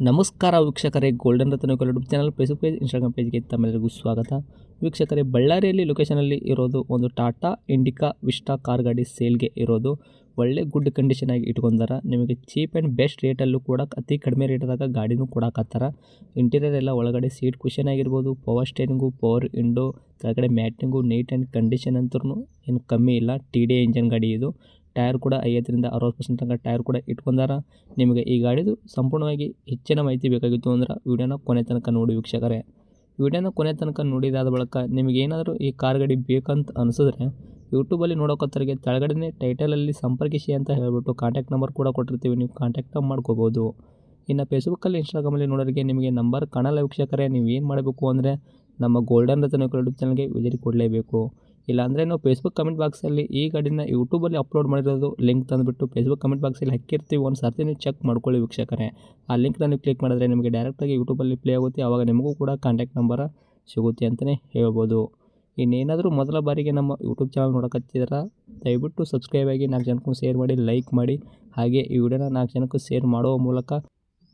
ನಮಸ್ಕಾರ ವೀಕ್ಷಕರೇ, golden Ratna YouTube channel, Facebook page, Instagram ಪೇಜ್ಗೆ ತಮ್ಮೆಲ್ಲರಿಗೂ ಸ್ವಾಗತ. ವೀಕ್ಷಕರೇ, ಬಳ್ಳಾರಿಯಲ್ಲಿ ಲೊಕೇಶನಲ್ಲಿ ಇರೋದು ಒಂದು ಟಾಟಾ ಇಂಡಿಕಾ ವಿಸ್ಟಾ ಕಾರ್ ಗಾಡಿ ಸೇಲ್ಗೆ ಇರೋದು. ಒಳ್ಳೆ ಗುಡ್ ಕಂಡೀಷನ್ ಆಗಿ ಇಟ್ಕೊಂಡಾರ. ನಿಮಗೆ ಚೀಪ್ ಆ್ಯಂಡ್ ಬೆಸ್ಟ್ ರೇಟಲ್ಲೂ ಕೂಡ ಅತಿ ಕಡಿಮೆ ರೇಟದಾಗ ಗಾಡಿನೂ ಕೊಡಕತ್ತಾರ. ಇಂಟೀರಿಯರ್ ಎಲ್ಲ ಒಳಗಡೆ ಸೀಟ್ ಕುಷನ್ ಆಗಿರ್ಬೋದು, ಪವರ್ ಸ್ಟೇರಿಂಗು, ಪವರ್ ವಿಂಡೋ, ಕೆಳಗಡೆ ಮ್ಯಾಟಿಂಗು, ನೀಟ್ ಆ್ಯಂಡ್ ಕಂಡೀಷನ್ ಅಂತೂ ಏನು ಕಮ್ಮಿ ಇಲ್ಲ. TDI ಇಂಜನ್ ಗಾಡಿ ಇದು. ಟೈರ್ ಕೂಡ 50ರಿಂದ 60% ತನಕ ಟೈರ್ ಕೂಡ ಇಟ್ಕೊಂಡಾರ. ನಿಮಗೆ ಈ ಗಾಡಿದು ಸಂಪೂರ್ಣವಾಗಿ ಹೆಚ್ಚಿನ ಮಾಹಿತಿ ಬೇಕಾಗಿತ್ತು ಅಂದ್ರೆ ವಿಡಿಯೋನ ಕೊನೆ ತನಕ ನೋಡಿ ವೀಕ್ಷಕರೇ. ವಿಡಿಯೋನ ಕೊನೆ ತನಕ ನೋಡಿದಾದ ಬಳಿಕ ನಿಮಗೆ ಏನಾದರೂ ಈ ಕಾರ್ ಗಾಡಿ ಬೇಕಂತ ಅನಿಸಿದ್ರೆ ಯೂಟ್ಯೂಬಲ್ಲಿ ನೋಡೋಕತ್ತರಿಗೆ ಕೆಳಗಡೆ ಟೈಟಲಲ್ಲಿ ಸಂಪರ್ಕಿಸಿ ಅಂತ ಹೇಳಿಬಿಟ್ಟು ಕಾಂಟ್ಯಾಕ್ಟ್ ನಂಬರ್ ಕೂಡ ಕೊಟ್ಟಿರ್ತೀವಿ, ನೀವು ಕಾಂಟ್ಯಾಕ್ಟ್ ಮಾಡ್ಕೋಬೋದು. ಇನ್ನು ಫೇಸ್ಬುಕ್ಕಲ್ಲಿ, ಇನ್ಸ್ಟಾಗ್ರಾಮಲ್ಲಿ ನೋಡೋರಿಗೆ ನಿಮಗೆ ನಂಬರ್ ಕಾಣಲ್ಲ ವೀಕ್ಷಕರೇ. ನೀವು ಏನು ಮಾಡಬೇಕು ಅಂದರೆ ನಮ್ಮ ಗೋಲ್ಡನ್ ರತ್ನ ಯೂಟ್ಯೂಬ್ ಚಾನಲ್ಗೆ ವಿಸಿಟ್ ಕೊಡಲೇಬೇಕು. ಇಲ್ಲಾಂದರೆ ನಾವು ಫೇಸ್ಬುಕ್ ಕಮೆಂಟ್ ಬಾಕ್ಸಲ್ಲಿ ಈ ಗಾಡಿನ ಯೂಟ್ಯೂಬಲ್ಲಿ ಅಪ್ಲೋಡ್ ಮಾಡಿರೋದು ಲಿಂಕ್ ತಂದುಬಿಟ್ಟು ಫೇಸ್ಬುಕ್ ಕಮೆಂಟ್ ಬಾಕ್ಸಲ್ಲಿ ಹಾಕಿರ್ತೀವಿ, ಒಂದು ಸರ್ತಿ ನೀವು ಚೆಕ್ ಮಾಡ್ಕೊಳ್ಳಿ ವೀಕ್ಷಕರೇ. ಆ ಲಿಂಕ್ನ ನೀವು ಕ್ಲಿಕ್ ಮಾಡಿದ್ರೆ ನಿಮಗೆ ಡೈರೆಕ್ಟಾಗಿ ಯೂಟ್ಯೂಬಲ್ಲಿ ಪ್ಲೇ ಆಗುತ್ತೆ. ಆವಾಗ ನಿಮಗೂ ಕೂಡ ಕಾಂಟ್ಯಾಕ್ಟ್ ನಂಬರ ಸಿಗುತ್ತೆ ಅಂತಲೇ ಹೇಳ್ಬೋದು. ಇನ್ನೇನಾದರೂ ಮೊದಲ ಬಾರಿಗೆ ನಮ್ಮ ಯೂಟ್ಯೂಬ್ ಚಾನಲ್ ನೋಡೋಕತ್ತಿದ್ರೆ ದಯವಿಟ್ಟು ಸಬ್ಸ್ಕ್ರೈಬ್ ಆಗಿ 4 ಜನಕ್ಕೂ ಶೇರ್ ಮಾಡಿ, ಲೈಕ್ ಮಾಡಿ. ಹಾಗೆ ಈ ವಿಡಿಯೋನ 4 ಜನಕ್ಕೂ ಶೇರ್ ಮಾಡುವ ಮೂಲಕ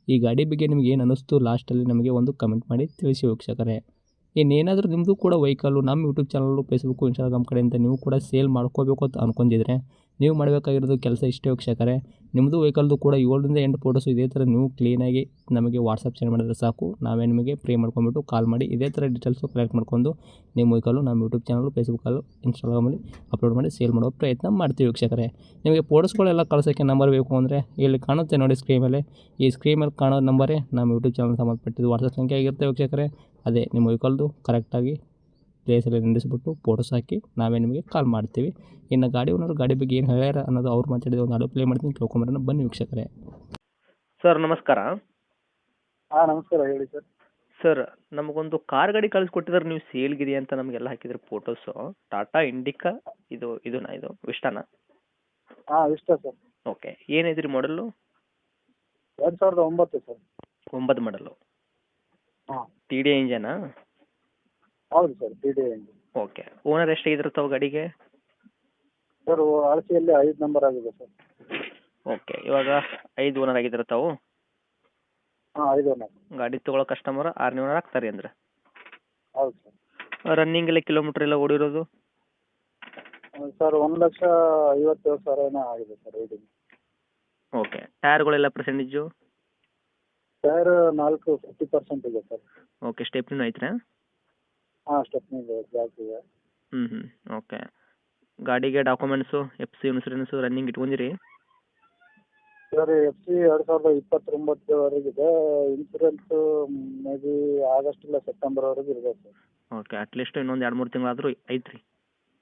ಈ ಗಾಡಿ ಬಗ್ಗೆ ನಿಮ್ಗೆ ಏನು ಅನ್ನಿಸ್ತು ಲಾಸ್ಟಲ್ಲಿ ನಮಗೆ ಒಂದು ಕಮೆಂಟ್ ಮಾಡಿ ತಿಳಿಸಿ ವೀಕ್ಷಕರೇ. ಇನ್ನೇನಾದರೂ ನಿಮ್ಮದು ಕೂಡ ವೆಹಿಕಲ್ಲು ನಮ್ಮ ಯೂಟ್ಯೂಬ್ ಚಾನಲ್ಲು, ಫೇಸ್ಬುಕ್ಕು, ಇನ್ಸ್ಟಾಗ್ರಾಮ್ ಕಡೆಯಿಂದ ನೀವು ಕೂಡ ಸೇಲ್ ಮಾಡ್ಕೋಬೇಕು ಅಂತ ಅಂದ್ಕೊಂಡಿದ್ರೆ ನೀವು ಮಾಡಬೇಕಾಗಿರೋದು ಕೆಲಸ ಇಷ್ಟೇ ವೀಕ್ಷಕರೇ. ನಿಮ್ಮದು ವೆಹಿಕಲ್ದು ಕೂಡ 7ರಿಂದ 8 ಫೋಟೋಸು ಇದೇ ಥರ ನೀವು ಕ್ಲೀನಾಗಿ ನಮಗೆ ವಾಟ್ಸಪ್ ಸೆಂಡ್ ಮಾಡಿದ್ರೆ ಸಾಕು. ನಾವೇ ನಿಮಗೆ ಪ್ರೀ ಮಾಡ್ಕೊಂಬಿಟ್ಟು ಕಾಲ್ ಮಾಡಿ ಇದೇ ಥರ ಡೀಟೇಲ್ಸು ಕಲೆಕ್ಟ್ ಮಾಡ್ಕೊಂಡು ನಿಮ್ಮ ವೆಹಿಕಲ್ಲು ನಮ್ಮ ಯೂಟ್ಯೂಬ್ ಚಾನಲ್ಲು, ಫೇಸ್ಬುಕ್ಕಲ್ಲೂ, ಇನ್ಸ್ಟಾಗ್ರಾಮಲ್ಲಿ ಅಪ್ಲೋಡ್ ಮಾಡಿ ಸೇಲ್ ಮಾಡೋ ಪ್ರಯತ್ನ ಮಾಡ್ತೀವಿ ವೀಕ್ಷಕರೇ. ನಿಮಗೆ ಫೋಟೋಸ್ಗಳೆಲ್ಲ ಕಳ್ಸೋಕ್ಕೆ ನಂಬರ್ ಬೇಕು ಅಂದರೆ ಇಲ್ಲಿ ಕಾಣುತ್ತೆ ನೋಡಿ ಸ್ಕ್ರೀನ್ ಮೇಲೆ. ಈ ಸ್ಕ್ರೀನ್ ಮೇಲೆ ಕಾಣೋ ನಂಬರೇ ನಮ್ಮ ಯೂಟ್ಯೂಬ್ ಚಾನಲ್ ಸಂಬಂಧಪಟ್ಟಿದ್ದು ವಾಟ್ಸಪ್ ಸಂಖ್ಯೆ ಆಗಿರುತ್ತೆ ವೀಕ್ಷಕರೇ. ಅದೇ ನಿಮ್ಮ ವೆಹಿಕಲ್ದು ಕರೆಕ್ಟಾಗಿ ಪ್ಲೇಸಲ್ಲಿ ನಿಲ್ಲಿಸ್ಬಿಟ್ಟು ಫೋಟೋಸ್ ಹಾಕಿ ನಾವೇ ನಿಮಗೆ ಕಾಲ್ ಮಾಡ್ತೀವಿ. ಇನ್ನು ಗಾಡಿ ಓನರು ಗಾಡಿ ಬಗ್ಗೆ ಏನು ಹೇಳ್ಯಾರ ಅನ್ನೋದು ಅವ್ರು ಮಾತಾಡಿದ ಒಂದು ಆಡಿಯೋ ಪ್ಲೇ ಮಾಡ್ತೀನಿ, ಕೇಳ್ಕೊಂಬರೋಣ ಬನ್ನಿ ವೀಕ್ಷಕರೇ. ಸರ್ ನಮಸ್ಕಾರ. ಹಾಂ ನಮಸ್ಕಾರ, ಹೇಳಿ ಸರ್. ಸರ್ ನಮಗೊಂದು ಕಾರ್ ಗಾಡಿ ಕಳಿಸ್ಕೊಟ್ಟಿದ್ರೆ ನೀವು ಸೇಲ್ಗಿದೆ ಅಂತ ನಮಗೆಲ್ಲ ಹಾಕಿದ್ರೆ ಫೋಟೋಸು. ಟಾಟಾ ಇಂಡಿಕಾ ಇದು ವಿಸ್ಟಾನಾ? ಹಾಂ ಇಷ್ಟ ಸರ್. ಓಕೆ, ಏನಿದ್ರಿ ಮಾಡಲು? 2009 ಸರ್. 9 ಮಾಡಲು. ಹಾಂ TDI ಇಂಜನಾ? ಹೌದು sir, TDI engine. Okay, owner ಎಷ್ಟಾಗಿದ್ರೆ ತಾವು ಗಾಡಿಗೆ? ಸರ್ RC-ಯಲ್ಲಿ 5 ನಂಬರ್ ಆಗಿದೆ ಸರ್. ಓಕೆ, ಇವಾಗ 5 ಓನರ್ ಆಗಿದ್ರೆ ತಾವು? ಹಾಂ 5 ಓನರ್. ಗಾಡಿ ತೊಗೊಳ್ಳೋ ಕಸ್ಟಮರ್ 6ನೇ ಓನರ್ ಆಗ್ತಾರೆ ಅಂದರೆ? ಹೌದು ಸರ್. ರನ್ನಿಂಗ್ ಎಲ್ಲ ಕಿಲೋಮೀಟ್ರ್ ಎಲ್ಲ ಓಡಿರೋದು? ಸರ್ 1,57,000 ಏನೋ ಆಗಿದೆ ಸರ್ ರೀಡಿಂಗ್. ಓಕೆ, ಟೈರ್ಗಳೆಲ್ಲ ಪರ್ಸೆಂಟೇಜು? ಟೈರ್ 50% ಇದೆ ಸರ್. ಓಕೆ, ಸ್ಟೆಪ್ನೂ ಐತ್ರಾ? ಹಾಂ ಸ್ಟೆಪ್ನಿ ಇದೆ, ಬ್ಯಾಕ್ ಇದೆ. ಓಕೆ, ಗಾಡಿಗೆ ಡಾಕ್ಯುಮೆಂಟ್ಸು, FC ಇನ್ಸೂರೆನ್ಸು ರನ್ನಿಂಗ್ ಇಟ್ಕೊಂಡಿರಿ? ಸರ್ FC 2029ವರೆಗಿದೆ. ಇನ್ಸೂರೆನ್ಸು ಮೇ ಬಿ ಆಗಸ್ಟ್ ಇಲ್ಲ ಸೆಪ್ಟೆಂಬರ್ವರೆಗೂ ಇದೆ ಸರ್. ಓಕೆ, ಅಟ್ಲೀಸ್ಟ್ ಇನ್ನೊಂದು 2-3 ತಿಂಗಳಾದರೂ ಐತ್ರಿ?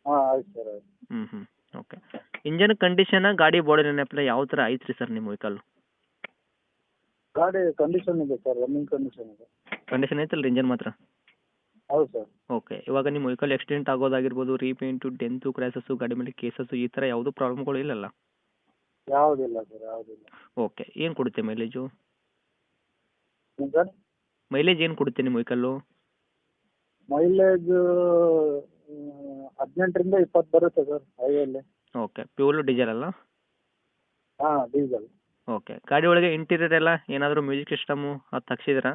ಹಾಂ ಆಯ್ತು ಸರ್, ಆಯ್ತು. ಓಕೆ, ಇಂಜನ್ ಕಂಡೀಷನ್, ಗಾಡಿ ಬಾಡಿ ನೆನಪಲ್ಲ ಯಾವ ಥರ ಐತ್ರಿ ಸರ್ ನಿಮ್ಮ ವೆಹಿಕಲ್? ಗಾಡಿ ಕಂಡೀಷನ್ ಇದೆ ಸರ್, ರನ್ನಿಂಗ್ ಕಂಡೀಷನ್ ಇದೆ. ಕಂಡೀಷನ್ ಐತಲ್ಲ ಇಂಜನ್ ಮಾತ್ರ? ಹೌದು ಸರ್. ಓಕೆ, ಇವಾಗ ನಿಮ್ಮ ವೆಹಿಕಲ್ ಆಕ್ಸಿಡೆಂಟ್ ಆಗೋದಾಗಿರ್ಬೋದು, ರೀಪೇಂಟು, ಡೆಂತು, ಕ್ರ್ಯಾಸಸ್ಸು, ಗಾಡಿ ಮೇಲೆ ಕೇಸಸ್ಸು, ಈ ಥರ ಯಾವುದೂ ಪ್ರಾಬ್ಲಮ್ಗಳು ಇಲ್ಲಲ್ಲ? ಯಾವುದಿಲ್ಲ ಸರ್, ಯಾವುದಿಲ್ಲ. ಓಕೆ, ಏನು ಕೊಡುತ್ತೆ ಮೈಲೇಜು? ಏನು ಸರ್? ಮೈಲೇಜ್ ಏನು ಕೊಡುತ್ತೆ ನಿಮ್ಮ ವೆಹಿಕಲ್ಲು? ಮೈಲೇಜು 18ರಿಂದ 20 ಬರುತ್ತೆ ಸರ್ ಹೈವೇಲಿ. ಓಕೆ, ಪ್ಯೂರ್ ಡೀಸೆಲ್ ಅಲ್ಲ? ಹಾಂ ಡೀಸೆಲ್. ಓಕೆ, ಗಾಡಿ ಒಳಗೆ ಇಂಟೀರಿಯರ್ ಎಲ್ಲ ಏನಾದರೂ ಮ್ಯೂಸಿಕ್ ಸಿಸ್ಟಮು ಅದು ತೆಗ್ಸಿದ್ರಾ?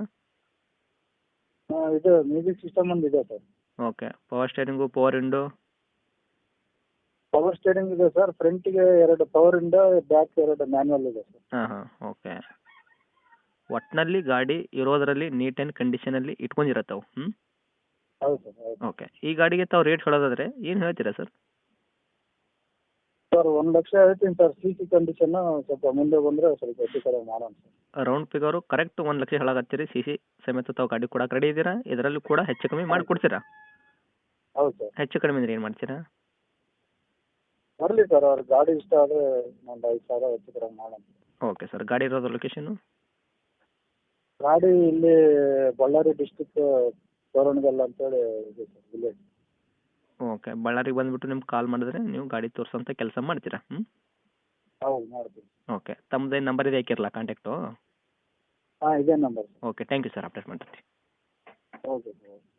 ಇದು ಮ್ಯೂಸಿಕ್ ಸಿಸ್ಟಮ್ ಒಂದು ಇದೆ sir. Okay, power steering, power window? Power steering ಇದೆ ಸರ್. ಫ್ರಂಟಿಗೆ 2 ಪವರ್ ವಿಂಡೋ, ಬ್ಯಾಕ್ 2 ಮ್ಯಾನ್ಯಲ್ ಇದೆ ಸರ್. ಓಕೆ, ಒಟ್ಟಿನಲ್ಲಿ ಗಾಡಿ ಇರೋದರಲ್ಲಿ ನೀಟ್ ಆ್ಯಂಡ್ ಕಂಡೀಷನಲ್ಲಿ ಇಟ್ಕೊಂಡಿರತ್ತವು. ಹೌದು ಸರ್, ಹೌದು. ಓಕೆ, ಈ ಗಾಡಿಗೆ ತಾವು ರೇಟ್ ಹೇಳೋದಾದ್ರೆ ಏನು ಹೇಳ್ತೀರಾ ಸರ್? ಸರ್ 1 ಲಕ್ಷ ಹೇಳ್ತೀನಿ ಸರ್. CC ಕಂಡೀಷನ್ನು ಸ್ವಲ್ಪ ಮುಂದೆ ಬಂದರೆ ಸ್ವಲ್ಪ ಹೆಚ್ಚು ಕಡಿಮೆ ಮಾಡೋಣ sir. Round figure correct 1 lakh ಹೇಳಕತ್ತೀರಿ. CC ಸಮೇತ ತಾವು ಗಾಡಿ ಕೊಡಕ್ಕೆ ರೆಡಿ ಇದ್ದೀರಾ? ಇದರಲ್ಲೂ ಕೂಡ ಹೆಚ್ಚು ಕಮ್ಮಿ ಮಾಡಿ ಕೊಡ್ತೀರಾ? ಹೌದು ಸರ್. ಹೆಚ್ಚು ಕಡಿಮೆ ಅಂದ್ರೆ ಏನು ಮಾಡ್ತೀರಾ? ಬರಲಿ ಸರ್, ಅವ್ರ ಗಾಡಿ ಇಷ್ಟ ಆದರೆ ಒಂದು 5,000 ಹೆಚ್ಚು ಕಡಿಮೆ ಮಾಡೋಣ. ಓಕೆ ಸರ್, ಗಾಡಿ ಇರೋದು ಲೊಕೇಶನು? ಗಾಡಿ ಇಲ್ಲಿ ಬಳ್ಳಾರಿ ಡಿಸ್ಟಿಕ್ ತೋರಣಗಲ್ ಅಂತೇಳಿ ಇದೆ ಸರ್, ವಿಲೇಜ್. ಓಕೆ, ಬಳ್ಳಾರಿಗೆ ಬಂದುಬಿಟ್ಟು ನಿಮ್ಗೆ ಕಾಲ್ ಮಾಡಿದ್ರೆ ನೀವು ಗಾಡಿ ತೋರಿಸೋಂಥ ಕೆಲಸ ಮಾಡ್ತೀರಾ? ಹೌದು ಮಾಡ್ತೀವಿ. ಓಕೆ, ತಮ್ಮದೇ ನಂಬರ್ ಇದೆ ಹಾಕಿರಲ್ಲ ಕಾಂಟ್ಯಾಕ್ಟು? ಹಾಂ ಇದೇ number. Okay, thank you sir, update ಮಾಡ್ತೀವಿ. Okay sir.